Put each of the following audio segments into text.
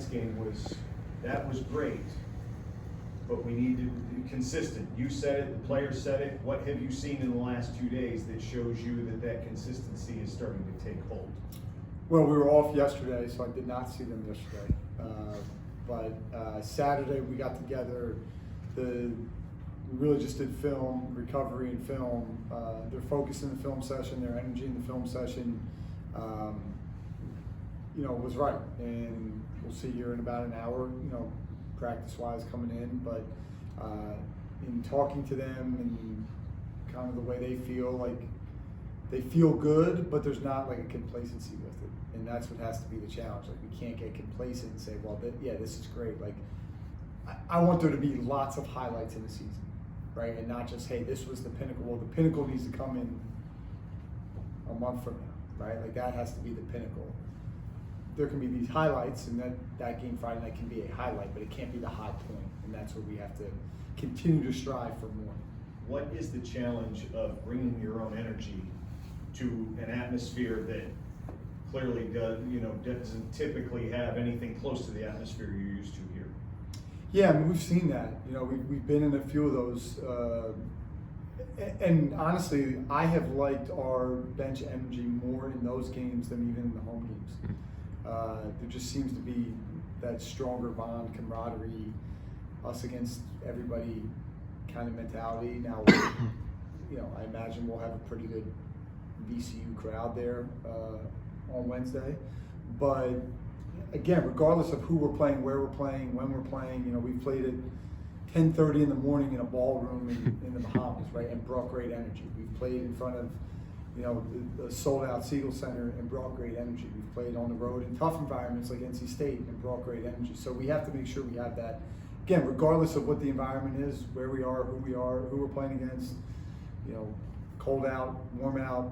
night's game was great, but we need to be consistent. You said it, the players said it. What have you seen in the last 2 days that shows you that consistency is starting to take hold? Well, we were off yesterday, so I did not see them yesterday. But Saturday we got together. We really just did film, recovery and film. Their focus in the film session, their energy in the film session, was right. And we'll see here in about an hour, practice-wise coming in. But in talking to them and kind of the way they feel good, but there's not like a complacency with it. And that's what has to be the challenge. Like, we can't get complacent and say, well, this is great. Like, I want there to be lots of highlights in the season, right? And not just, hey, this was the pinnacle. Well, the pinnacle needs to come in a month from now, right? Like, that has to be the pinnacle. There can be these highlights, and that game Friday night can be a highlight, but it can't be the high point. And that's where we have to continue to strive for more. What is the challenge of bringing your own energy to an atmosphere that clearly doesn't typically have anything close to the atmosphere you're used to here? Yeah, I mean, we've seen that. We've been in a few of those, and honestly, I have liked our bench energy more in those games than even in the home games. There just seems to be that stronger bond, camaraderie, us against everybody kind of mentality. Now, I imagine we'll have a pretty good VCU crowd there on Wednesday. But again, regardless of who we're playing, where we're playing, when we're playing, we've played at 10:30 in the morning in a ballroom in the Bahamas, right, and brought great energy. We've played in front of, the sold-out Siegel Center and brought great energy. We've played on the road in tough environments like NC State and brought great energy. So we have to make sure we have that. Again, regardless of what the environment is, where we are, who we're playing against, cold out, warm out,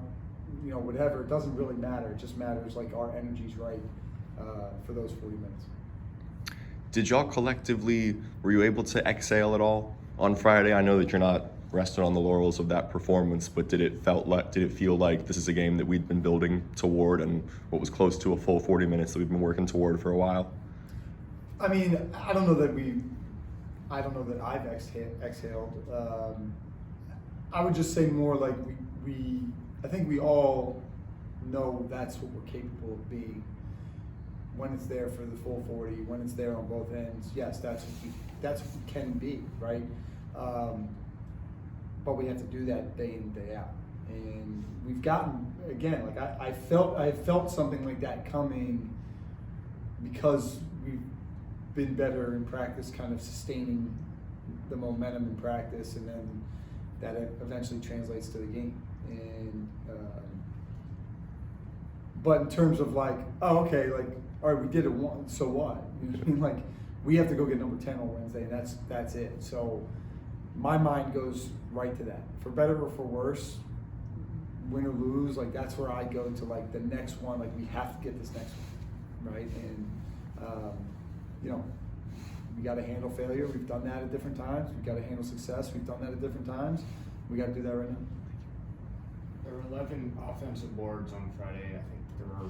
whatever, it doesn't really matter. It just matters like our energy's right for those 40 minutes. Did y'all collectively, were you able to exhale at all on Friday? I know that you're not resting on the laurels of that performance, but did it feel like this is a game that we'd been building toward and what was close to a full 40 minutes that we've been working toward for a while? I mean, I don't know that I've exhaled. I would just say more like I think we all know that's what we're capable of being when it's there for the full 40, when it's there on both ends. Yes, that's what we can be, right? But we have to do that day in, day out. And we've gotten, again, like I felt something like that coming because we've been better in practice, kind of sustaining the momentum in practice, and then that eventually translates to the game. And but in terms of like, oh, okay, like, all right, we did it once, so what? You know what I mean? Like, we have to go get number 10 on Wednesday, and that's it. So my mind goes right to that. For better or for worse, win or lose, like that's where I go to like the next one. Like, we have to get this next one, right? And we got to handle failure. We've done that at different times. We've got to handle success. We've done that at different times. We got to do that right now. There were 11 offensive boards on Friday. I think there were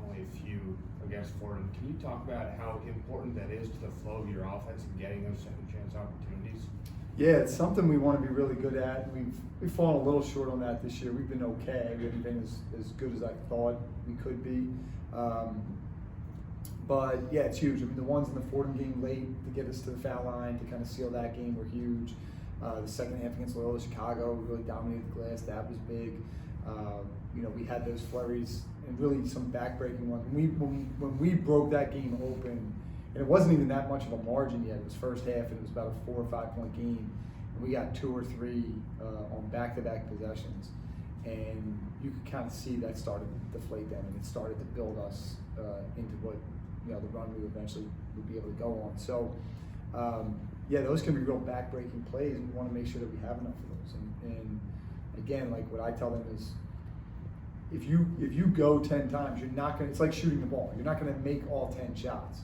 only a few against Fordham. Can you talk about how important that is to the flow of your offense and getting those second chance opportunities? Yeah, it's something we want to be really good at. We've fallen a little short on that this year. We've been okay. We haven't been as good as I thought we could be. But yeah, it's huge. I mean, the ones in the Fordham game late to get us to the foul line to kind of seal that game were huge. The second half against Loyola Chicago, we really dominated the glass. That was big. We had those flurries and really some backbreaking ones. When we broke that game open, and it wasn't even that much of a margin yet. It was first half, and it was about a 4 or 5 point game. And we got 2 or 3 on back-to-back possessions, and you could kind of see that started to deflate them, and it started to build us into what the run we eventually would be able to go on. So, those can be real back-breaking plays, and we want to make sure that we have enough of those. And again, like what I tell them is, if you go 10 times, you're not gonna. It's like shooting the ball. You're not gonna make all 10 shots.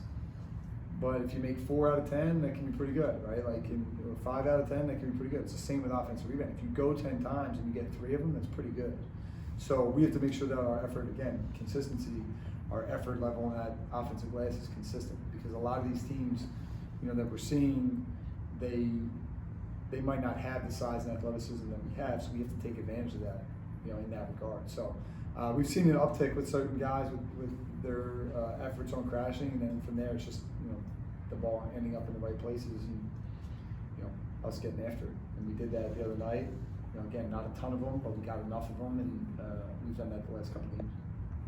But if you make 4 out of 10, that can be pretty good, right? Like 5 out of 10, that can be pretty good. It's the same with offensive rebound. If you go 10 times and you get 3 of them, that's pretty good. So we have to make sure that our effort, again, consistency, our effort level on that offensive glass is consistent. because a lot of these teams, you know, that we're seeing, they might not have the size and athleticism that we have, so we have to take advantage of that, you know, in that regard. So we've seen an uptick with certain guys with their efforts on crashing, and then from there it's just, you know, the ball ending up in the right places and, you know, us getting after it. And we did that the other night. You know, again, not a ton of them, but we got enough of them, and we've done that the last couple of games.